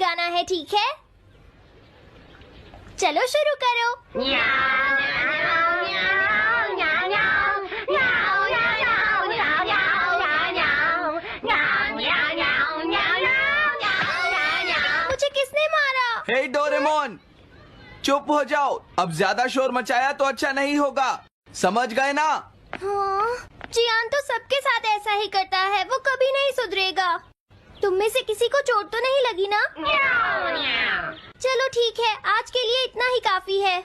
गाना है, ठीक है? चलो शुरू करो। मुझे किसने मारा? हे डोरेमोन, चुप हो जाओ। अब ज्यादा शोर मचाया तो अच्छा नहीं होगा, समझ गए ना? हाँ, जियान तो सबके साथ ऐसा ही करता है, वो कभी नहीं सुधरेगा। तुम में से किसी को चोट तो नहीं लगी ना? चलो ठीक है, आज के लिए इतना ही काफी है।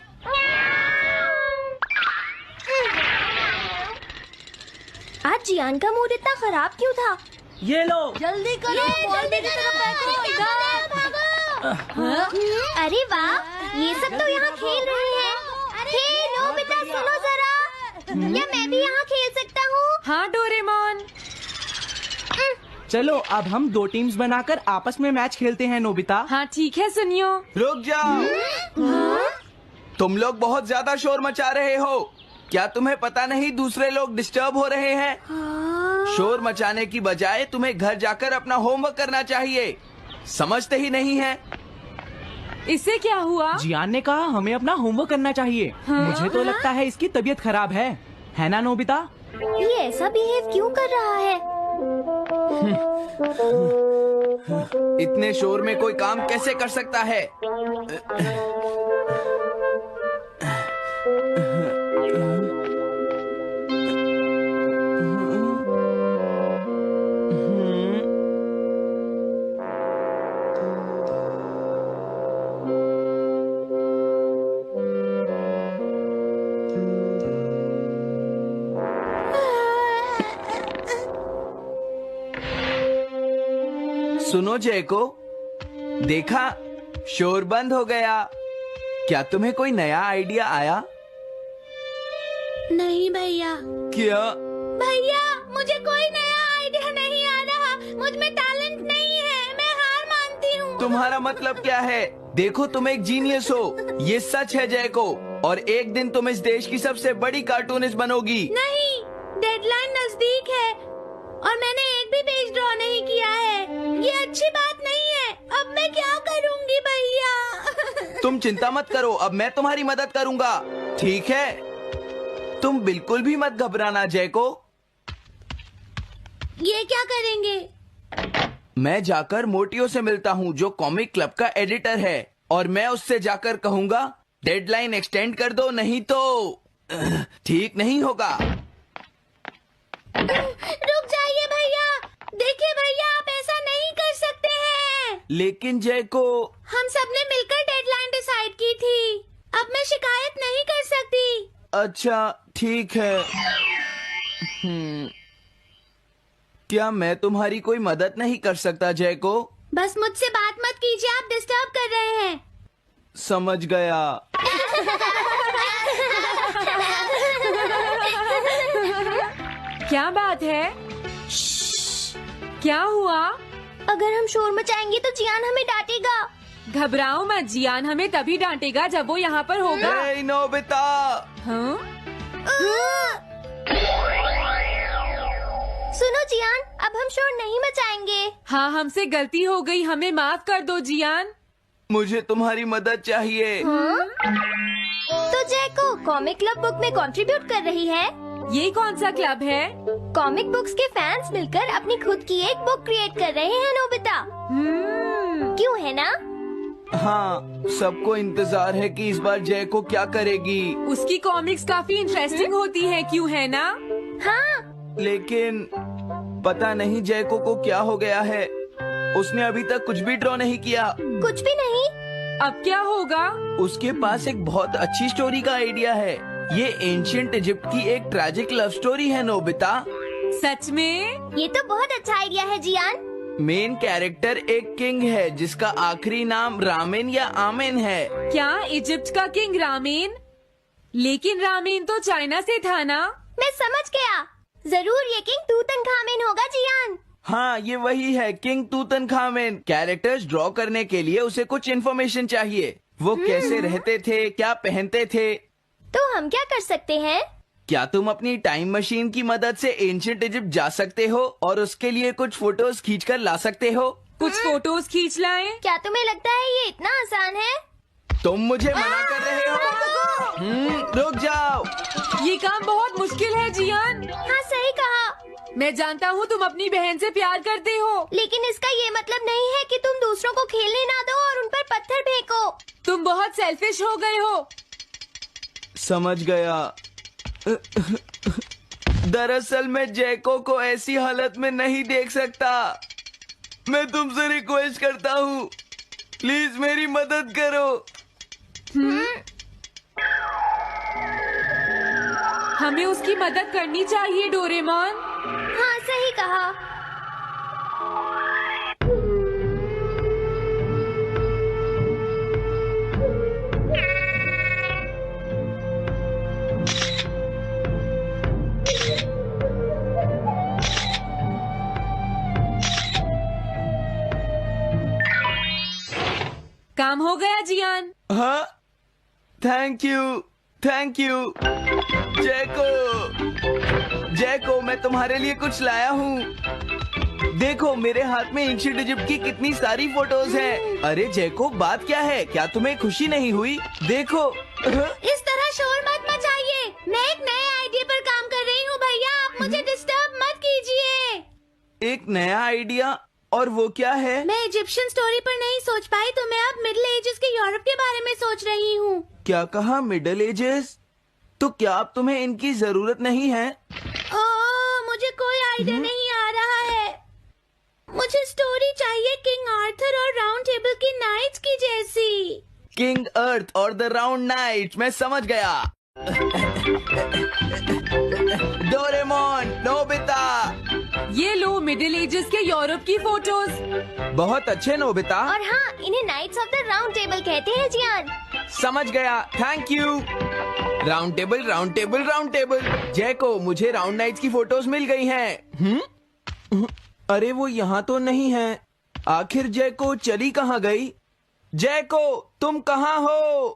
आज जियान का मूड इतना खराब क्यों था? ये लो। जल्दी करो, जल्दी अरे वाह, ये सब तो यहाँ खेल रहे हैं। हे नोबिता, सुनो जरा, क्या मैं भी यहाँ खेल सकता हूँ? हाँ डोरेमोन। चलो अब हम 2 टीम्स बनाकर आपस में मैच खेलते हैं नोबिता। हाँ ठीक है, सुनियो। रुक जाओ। तुम लोग बहुत ज्यादा शोर मचा रहे हो। क्या तुम्हें पता नहीं दूसरे लोग डिस्टर्ब हो रहे हैं? शोर मचाने की बजाय तुम्हें घर जाकर अपना होमवर्क करना चाहिए। समझते ही नहीं है। इससे क्या हुआ? जियान ने कहा हमें अपना होमवर्क करना चाहिए। मुझे तो लगता है इसकी तबीयत खराब है ना नोबिता? ये ऐसा बिहेव क्यों कर रहा है? इतने शोर में कोई काम कैसे कर सकता है? सुनो जयको, देखा, शोर बंद हो गया। क्या तुम्हें कोई नया आइडिया आया? नहीं भैया। क्या? भैया, मुझे कोई नया आइडिया नहीं आ रहा। मुझ में टैलेंट नहीं है, मैं हार मानती हूँ। तुम्हारा मतलब क्या है? देखो, तुम एक जीनियस हो, ये सच है जयको। और एक दिन तुम इस देश की सबसे बड़ी कार्टूनिस्ट बनोगी। नहीं, डेडलाइन नजदीक है और मैंने एक भी पेज ड्रॉ नहीं किया है। ये अच्छी बात नहीं है। अब मैं क्या करूँगी भैया? तुम चिंता मत करो, अब मैं तुम्हारी मदद करूंगा, ठीक है? तुम बिल्कुल भी मत घबराना जयको। ये क्या करेंगे? मैं जाकर मोटियो से मिलता हूँ, जो कॉमिक क्लब का एडिटर है, और मैं उससे जाकर कहूँगा डेडलाइन एक्सटेंड कर दो, नहीं तो ठीक नहीं होगा। रुक जाइए भैया। देखिए भैया, आप ऐसा नहीं कर सकते हैं। लेकिन जयको, हम सबने मिलकर डेडलाइन डिसाइड की थी। अब मैं शिकायत नहीं कर सकती। अच्छा ठीक है। क्या मैं तुम्हारी कोई मदद नहीं कर सकता जयको? बस मुझसे बात मत कीजिए, आप डिस्टर्ब कर रहे हैं। समझ गया। क्या बात है? क्या हुआ? अगर हम शोर मचाएंगे तो जियान हमें डांटेगा। घबराओ मत, जियान हमें तभी डांटेगा जब वो यहाँ पर होगा। हे नोबिता। हाँ? सुनो जियान, अब हम शोर नहीं मचाएंगे। हाँ, हमसे गलती हो गई, हमें माफ कर दो जियान। मुझे तुम्हारी मदद चाहिए। तो जयको कॉमिक क्लब बुक में कंट्रीब्यूट कर रही है। ये कौन सा क्लब है? कॉमिक बुक्स के फैंस मिलकर अपनी खुद की एक बुक क्रिएट कर रहे हैं नोबिता। क्यों है ना? हाँ, सबको इंतजार है कि इस बार जयको क्या करेगी। उसकी कॉमिक्स काफी इंटरेस्टिंग होती है, क्यों है ना? हाँ। लेकिन पता नहीं जयको को क्या हो गया है। उसने अभी तक कुछ भी ड्रॉ नहीं किया। कुछ भी नहीं? अब क्या होगा? उसके पास एक बहुत अच्छी स्टोरी का आइडिया है। ये एंशिएंट इजिप्ट की एक ट्रैजिक लव स्टोरी है नोबिता। सच में? ये तो बहुत अच्छा आइडिया है जियान। मेन कैरेक्टर एक किंग है जिसका आखिरी नाम रामेन या आमेन है। क्या इजिप्ट का किंग रामेन? लेकिन रामेन तो चाइना से था ना? मैं समझ गया, जरूर ये किंग तूतनखामेन होगा जियान। हाँ, ये वही है, किंग तूतनखामेन। कैरेक्टर्स ड्रॉ करने के लिए उसे कुछ इन्फॉर्मेशन चाहिए। वो कैसे रहते थे, क्या पहनते थे। तो हम क्या कर सकते हैं? क्या तुम अपनी टाइम मशीन की मदद से एंशिएंट इजिप्ट जा सकते हो और उसके लिए कुछ फोटोज खींचकर ला सकते हो? कुछ फोटोज खींच लाएं। क्या तुम्हें लगता है ये इतना आसान है? तुम मुझे मना कर रहे हो? रुक जाओ। ये काम बहुत मुश्किल है जियान। हाँ सही कहा, मैं जानता हूँ तुम अपनी बहन से प्यार करते हो, लेकिन इसका ये मतलब नहीं है कि तुम दूसरों को खेलने ना दो और उन पर पत्थर फेंको। तुम बहुत सेल्फिश हो गए हो। समझ गया। दरअसल मैं जैको को ऐसी हालत में नहीं देख सकता। मैं तुमसे रिक्वेस्ट करता हूँ, प्लीज मेरी मदद करो। हमें उसकी मदद करनी चाहिए डोरेमोन। हाँ सही कहा। काम हो गया जियान। हाँ, थैंक यू जैको, मैं तुम्हारे लिए कुछ लाया हूँ। देखो मेरे हाथ में एंशिएंट इजिप्ट की कितनी सारी फोटोज हैं। अरे जैको, बात क्या है? क्या तुम्हें खुशी नहीं हुई? देखो। इस तरह शोर मत मचाइए। मैं एक नए आइडिया पर काम कर रही हूँ भैया, आप मुझे डिस्टर्ब मत कीजिए। एक नया आइडिया? और वो क्या है? मैं इजिप्शियन स्टोरी पर नहीं सोच पाई तो मैं अब मिडिल एजेस के यूरोप के बारे में सोच रही हूँ। क्या कहा? Middle ages? तो क्या अब तुम्हें इनकी जरूरत नहीं है? मुझे कोई आइडिया नहीं आ रहा है। मुझे स्टोरी चाहिए किंग आर्थर और राउंड टेबल की नाइट्स की जैसी। किंग अर्थ और द राउंड नाइट, मैं समझ गया। Doraemon, Nobita. ये लो मिडिल एजेस के यूरोप की फोटोज। बहुत अच्छे नोबिता। और हाँ, इन्हें knights of the round table कहते हैं जियान। समझ गया, thank you. Round table. Jaiko, मुझे राउंड नाइट्स की फोटोज मिल गई हैं। अरे वो यहाँ तो नहीं है। आखिर जैको चली कहाँ गई? जैको, तुम कहाँ हो?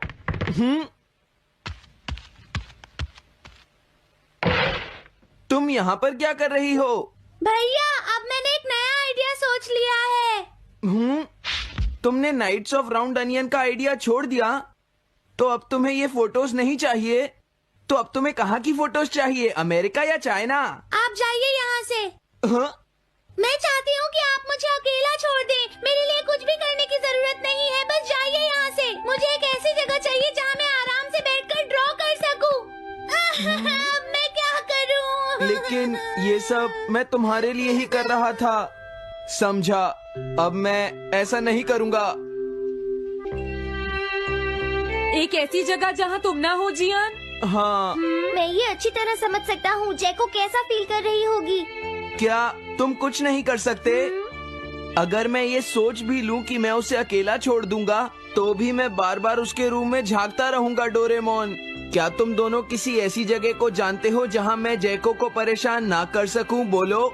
तुम यहाँ पर क्या कर रही हो? भैया, अब मैंने एक नया आइडिया सोच लिया है। तुमने नाइट्स ऑफ राउंड अनियन का आइडिया छोड़ दिया? तो अब तुम्हें ये फोटोज नहीं चाहिए? तो अब तुम्हें कहाँ की फोटोज चाहिए, अमेरिका या चाइना? आप जाइए यहाँ से। हाँ? मैं चाहती हूँ कि आप मुझे अकेला छोड़ दें। मेरे लिए कुछ भी करने की जरूरत नहीं है, बस जाइए यहाँ से। मुझे एक ऐसी जगह चाहिए जहाँ मैं आराम से बैठकर ड्रॉ कर सकूँ। मैं क्या करूँ? लेकिन ये सब मैं तुम्हारे लिए ही कर रहा था, समझा? अब मैं ऐसा नहीं करूँगा। एक ऐसी जगह जहाँ तुम ना हो जियान। हाँ। मैं ये अच्छी तरह समझ सकता हूँ जैको कैसा फील कर रही होगी। क्या तुम कुछ नहीं कर सकते? अगर मैं ये सोच भी लूं कि मैं उसे अकेला छोड़ दूंगा, तो भी मैं बार बार उसके रूम में झांकता रहूंगा। डोरेमोन, क्या तुम दोनों किसी ऐसी जगह को जानते हो जहां मैं जैको को परेशान ना कर सकूं? बोलो।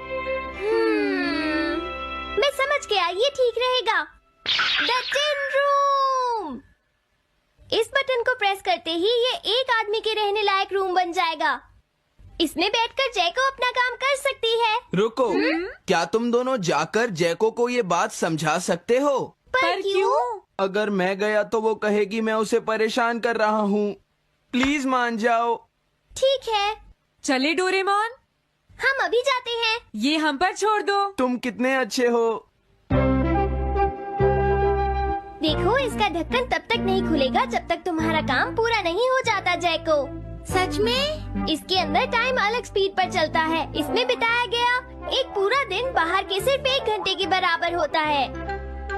मैं समझ गया, ये ठीक रहेगा। The tin room. इस बटन को प्रेस करते ही ये एक आदमी के रहने लायक रूम बन जाएगा। इसमें बैठकर जैको अपना काम कर सकती है। रुको, क्या तुम दोनों जाकर जैको को ये बात समझा सकते हो? पर क्यों? अगर मैं गया तो वो कहेगी मैं उसे परेशान कर रहा हूँ। प्लीज मान जाओ। ठीक है, चले डोरेमोन, हम अभी जाते हैं। ये हम पर छोड़ दो। तुम कितने अच्छे हो। देखो, इसका ढक्कन तब तक नहीं खुलेगा जब तक तुम्हारा काम पूरा नहीं हो जाता जैको। सच में? इसके अंदर टाइम अलग स्पीड पर चलता है। इसमें बिताया गया एक पूरा दिन बाहर के सिर्फ 1 घंटे के बराबर होता है।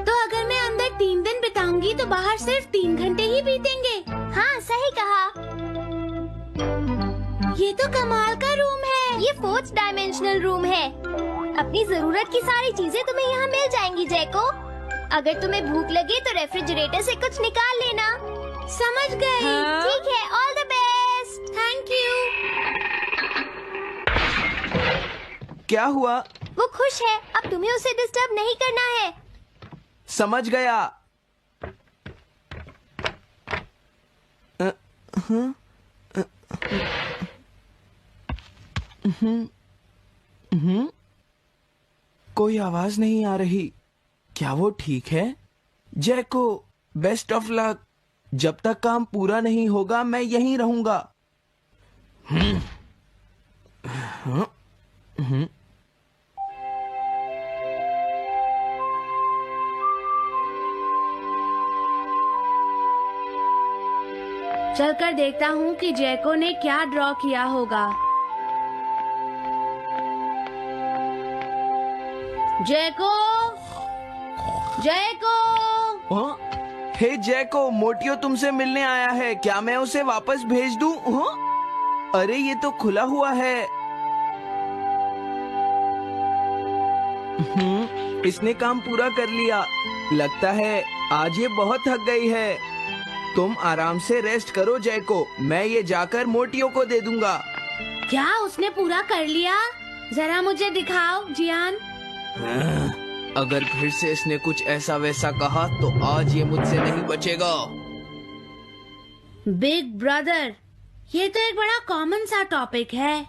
तो अगर मैं अंदर 3 दिन बिताऊंगी तो बाहर सिर्फ 3 घंटे ही बीतेंगे। हाँ सही कहा। ये तो कमाल का रूम है। ये 4th डायमेंशनल रूम है। अपनी जरूरत की सारी चीजें तुम्हें यहाँ मिल जाएंगी जैको। अगर तुम्हें भूख लगे तो रेफ्रिजरेटर से कुछ निकाल लेना। समझ गई। हाँ? ठीक है, all the best. Thank you. क्या हुआ? वो खुश है, अब तुम्हें उसे डिस्टर्ब नहीं करना है। समझ गया। कोई आवाज नहीं आ रही। क्या वो ठीक है? जैको, बेस्ट ऑफ लक। जब तक काम पूरा नहीं होगा मैं यहीं रहूंगा। चलकर देखता हूँ कि जैको ने क्या ड्रॉ किया होगा। जैको, जैको। हाँ? हे जैको, मोटियो तुमसे मिलने आया है। क्या मैं उसे वापस भेज दूं? हाँ? अरे ये तो खुला हुआ है। इसने काम पूरा कर लिया। लगता है आज ये बहुत थक गई है। तुम आराम से रेस्ट करो जैको, मैं ये जाकर मोटियो को दे दूंगा। क्या उसने पूरा कर लिया? जरा मुझे दिखाओ जियान। अगर फिर से इसने कुछ ऐसा वैसा कहा तो आज ये मुझसे नहीं बचेगा। बिग ब्रदर, ये तो एक बड़ा कॉमन सा टॉपिक है।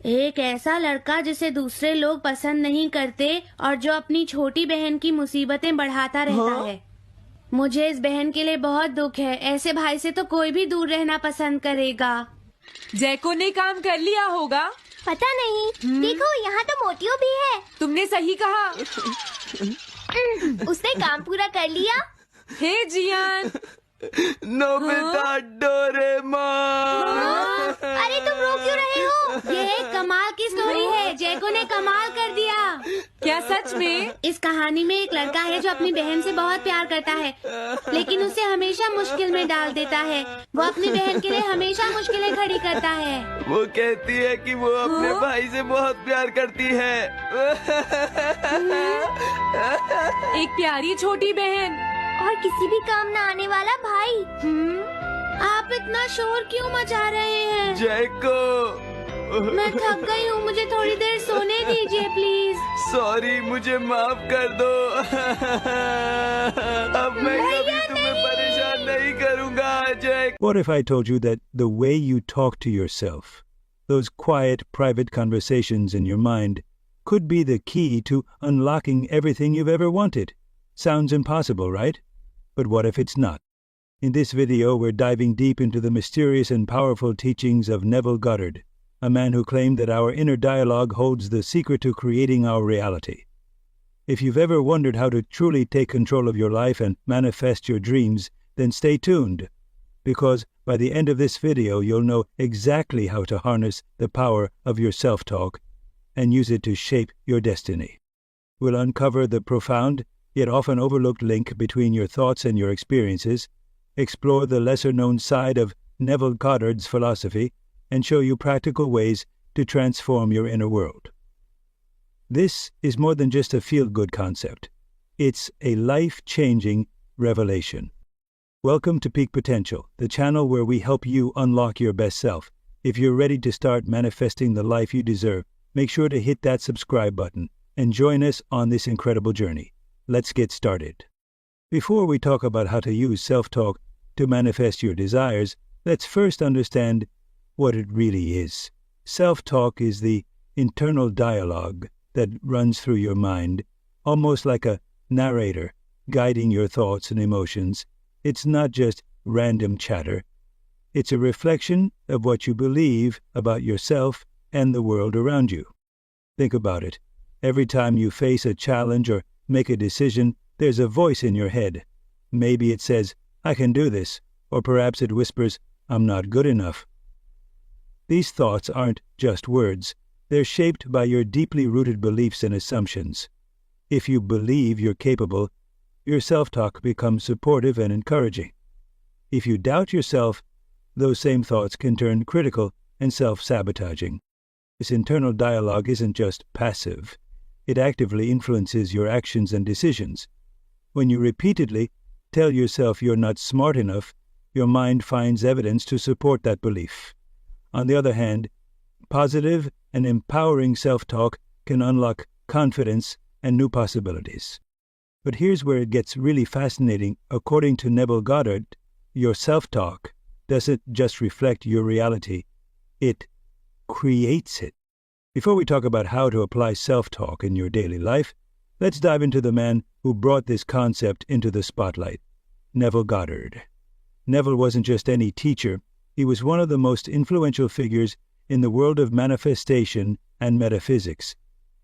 एक ऐसा लड़का जिसे दूसरे लोग पसंद नहीं करते और जो अपनी छोटी बहन की मुसीबतें बढ़ाता रहता है। मुझे इस बहन के लिए बहुत दुख है। ऐसे भाई से तो कोई भी दूर रहना पसंद करेगा। जैको ने काम कर लिया होगा। पता नहीं। देखो यहाँ तो मोटियो भी है। तुमने सही कहा। उसने काम पूरा कर लिया। Hey Gian. Nobita, Doraemon. अरे तुम रो क्यों रहे हो? ये एक कमाल की स्टोरी है। जैको ने कमाल कर दिया। क्या सच में? इस कहानी में एक लड़का है जो अपनी बहन से बहुत प्यार करता है, लेकिन उसे हमेशा मुश्किल में डाल देता है। वो अपनी बहन के लिए हमेशा मुश्किलें खड़ी करता है। वो कहती है कि वो अपने भाई से बहुत प्यार करती है। एक प्यारी छोटी बहन और किसी भी काम न आने वाला भाई। आप इतना शोर क्यों मचा रहे हैं? जैको, मैं थक गई हूँ, मुझे थोड़ी देर सोने दीजिए प्लीज। सॉरी, मुझे माफ कर दो। अब मैं कभी तुम्हें परेशान नहीं करूँगा जैको। What if I told you that the way you talk to yourself, those quiet, private conversations in your mind, could be the key to unlocking everything you've ever wanted? Sounds impossible, right? But what if it's not? In this video, we're diving deep into the mysterious and powerful teachings of Neville Goddard, a man who claimed that our inner dialogue holds the secret to creating our reality. If you've ever wondered how to truly take control of your life and manifest your dreams, then stay tuned, because by the end of this video, you'll know exactly how to harness the power of your self-talk and use it to shape your destiny. We'll uncover the profound, yet often overlooked link between your thoughts and your experiences, explore the lesser-known side of Neville Goddard's philosophy, and show you practical ways to transform your inner world. This is more than just a feel-good concept. It's a life-changing revelation. Welcome to Peak Potential, the channel where we help you unlock your best self. If you're ready to start manifesting the life you deserve, make sure to hit that subscribe button and join us on this incredible journey. Let's get started. Before we talk about how to use self-talk to manifest your desires, let's first understand what it really is. Self-talk is the internal dialogue that runs through your mind, almost like a narrator guiding your thoughts and emotions. It's not just random chatter. It's a reflection of what you believe about yourself and the world around you. Think about it. Every time you face a challenge or make a decision, there's a voice in your head. Maybe it says, "I can do this," or perhaps it whispers, "I'm not good enough." These thoughts aren't just words. They're shaped by your deeply rooted beliefs and assumptions. If you believe you're capable, your self-talk becomes supportive and encouraging. If you doubt yourself, those same thoughts can turn critical and self-sabotaging. This internal dialogue isn't just passive. It actively influences your actions and decisions. When you repeatedly tell yourself you're not smart enough, your mind finds evidence to support that belief. On the other hand, positive and empowering self-talk can unlock confidence and new possibilities. But here's where it gets really fascinating. According to Neville Goddard, your self-talk doesn't just reflect your reality, it creates it. Before we talk about how to apply self-talk in your daily life, Let's dive into the man who brought this concept into the spotlight, Neville Goddard. Neville wasn't just any teacher. He was one of the most influential figures in the world of manifestation and metaphysics.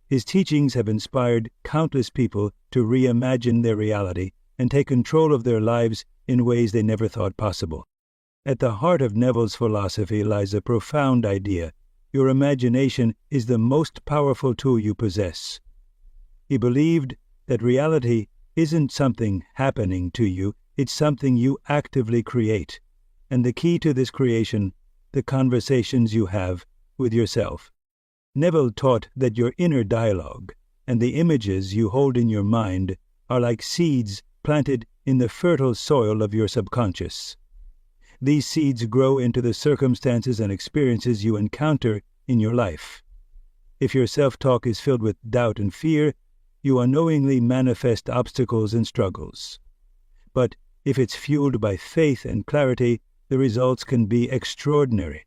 His teachings have inspired countless people to reimagine their reality and take control of their lives in ways they never thought possible. At the heart of Neville's philosophy lies a profound idea. Your imagination is the most powerful tool you possess. He believed that reality isn't something happening to you, it's something you actively create. And the key to this creation, the conversations you have with yourself. Neville taught that your inner dialogue and the images you hold in your mind are like seeds planted in the fertile soil of your subconscious. These seeds grow into the circumstances and experiences you encounter in your life. If your self-talk is filled with doubt and fear, you unknowingly manifest obstacles and struggles. But if it's fueled by faith and clarity, the results can be extraordinary.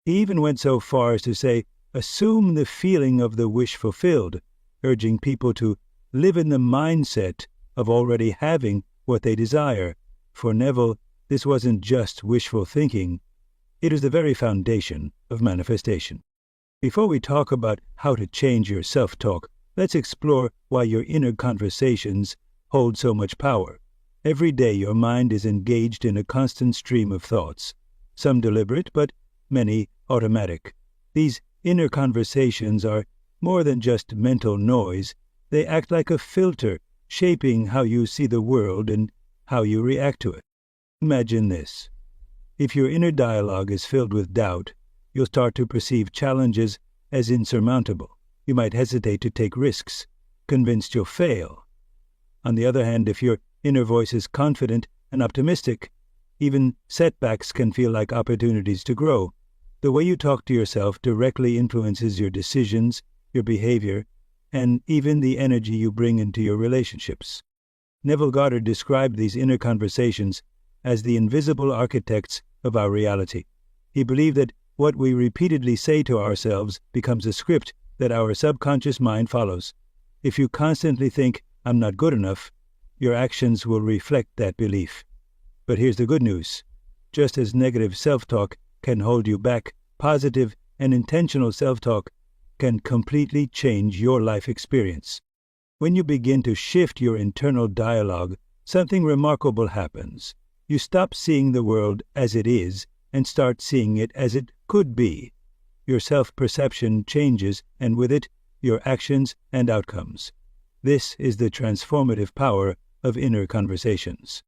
He even went so far as to say, assume the feeling of the wish fulfilled, urging people to live in the mindset of already having what they desire. For Neville, this wasn't just wishful thinking, it is the very foundation of manifestation. Before we talk about how to change your self-talk, let's explore why your inner conversations hold so much power. Every day your mind is engaged in a constant stream of thoughts, some deliberate, but many automatic. These inner conversations are more than just mental noise. They act like a filter, shaping how you see the world and how you react to it. Imagine this. If your inner dialogue is filled with doubt, you'll start to perceive challenges as insurmountable. You might hesitate to take risks, convinced you'll fail. On the other hand, if your inner voice is confident and optimistic, even setbacks can feel like opportunities to grow. The way you talk to yourself directly influences your decisions, your behavior, and even the energy you bring into your relationships. Neville Goddard described these inner conversations as the invisible architects of our reality. He believed that what we repeatedly say to ourselves becomes a script that our subconscious mind follows. If you constantly think, I'm not good enough, your actions will reflect that belief. But here's the good news. Just as negative self-talk can hold you back, positive and intentional self-talk can completely change your life experience. When you begin to shift your internal dialogue, something remarkable happens. You stop seeing the world as it is and start seeing it as it could be. Your self-perception changes, and with it, your actions and outcomes. This is the transformative power of inner conversations.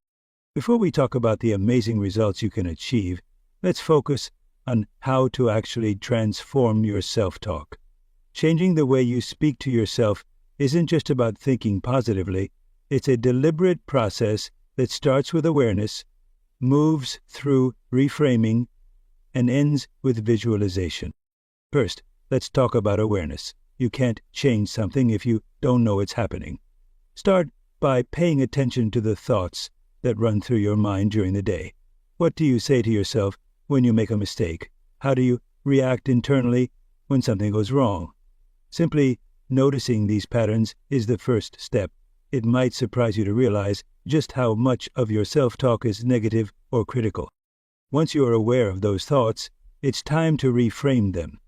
Before we talk about the amazing results you can achieve, let's focus on how to actually transform your self-talk. Changing the way you speak to yourself isn't just about thinking positively. It's a deliberate process that starts with awareness, moves through reframing, and ends with visualization. First, let's talk about awareness. You can't change something if you don't know it's happening. Start by paying attention to the thoughts that run through your mind during the day. What do you say to yourself when you make a mistake? How do you react internally when something goes wrong? Simply noticing these patterns is the first step. It might surprise you to realize just how much of your self-talk is negative or critical. Once you are aware of those thoughts, it's time to reframe them.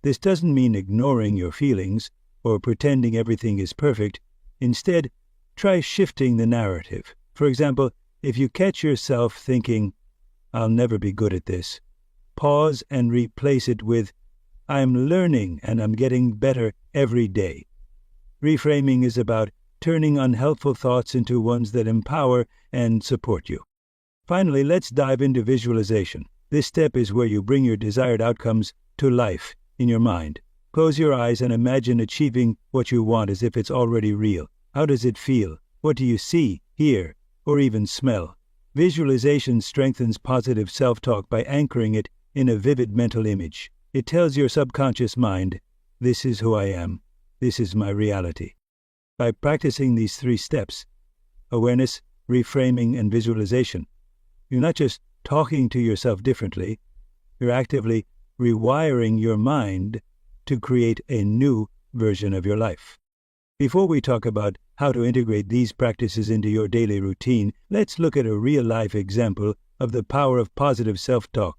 This doesn't mean ignoring your feelings or pretending everything is perfect. Instead, try shifting the narrative. For example, if you catch yourself thinking, I'll never be good at this, pause and replace it with, I'm learning and I'm getting better every day. Reframing is about turning unhelpful thoughts into ones that empower and support you. Finally, let's dive into visualization. This step is where you bring your desired outcomes to life in your mind. Close your eyes and imagine achieving what you want as if it's already real. How does it feel? What do you see, hear, or even smell? Visualization strengthens positive self-talk by anchoring it in a vivid mental image. It tells your subconscious mind, this is who I am. This is my reality. By practicing these 3 steps, awareness, reframing, and visualization, you're not just talking to yourself differently, you're actively rewiring your mind to create a new version of your life. Before we talk about how to integrate these practices into your daily routine, let's look at a real-life example of the power of positive self-talk.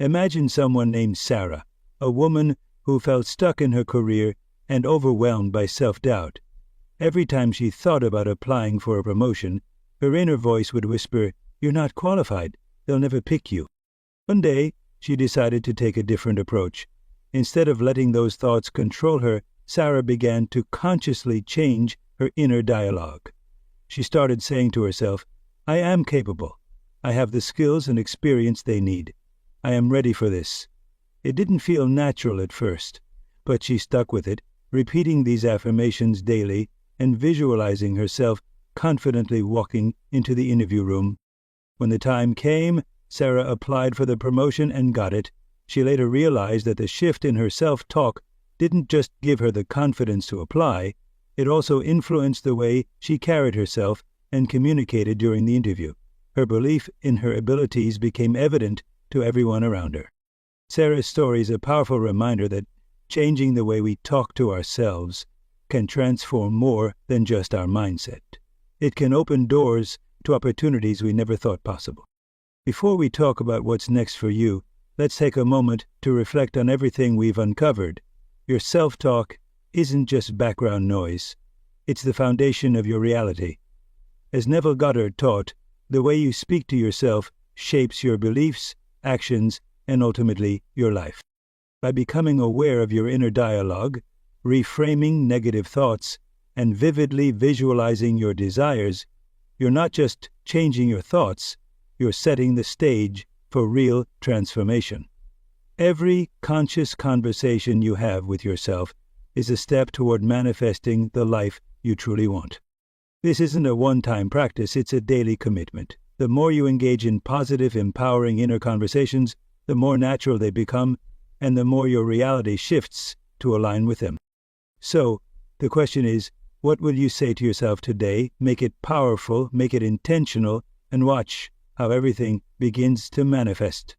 Imagine someone named Sarah, a woman who felt stuck in her career and overwhelmed by self-doubt. Every time she thought about applying for a promotion, her inner voice would whisper, "You're not qualified. They'll never pick you." One day, she decided to take a different approach. Instead of letting those thoughts control her, Sarah began to consciously change her inner dialogue. She started saying to herself, "I am capable. I have the skills and experience they need. I am ready for this." It didn't feel natural at first, but she stuck with it, repeating these affirmations daily and visualizing herself confidently walking into the interview room. When the time came, Sarah applied for the promotion and got it. She later realized that the shift in her self-talk didn't just give her the confidence to apply, it also influenced the way she carried herself and communicated during the interview. Her belief in her abilities became evident to everyone around her. Sarah's story is a powerful reminder that changing the way we talk to ourselves can transform more than just our mindset. It can open doors to opportunities we never thought possible. Before we talk about what's next for you, let's take a moment to reflect on everything we've uncovered. Your self-talk isn't just background noise. It's the foundation of your reality. As Neville Goddard taught, the way you speak to yourself shapes your beliefs, actions, and ultimately your life. By becoming aware of your inner dialogue, reframing negative thoughts, and vividly visualizing your desires, you're not just changing your thoughts, you're setting the stage for real transformation. Every conscious conversation you have with yourself is a step toward manifesting the life you truly want. This isn't a one-time practice, it's a daily commitment. The more you engage in positive, empowering inner conversations, the more natural they become, and the more your reality shifts to align with them. So, the question is, what will you say to yourself today? Make it powerful, make it intentional, and watch how everything begins to manifest.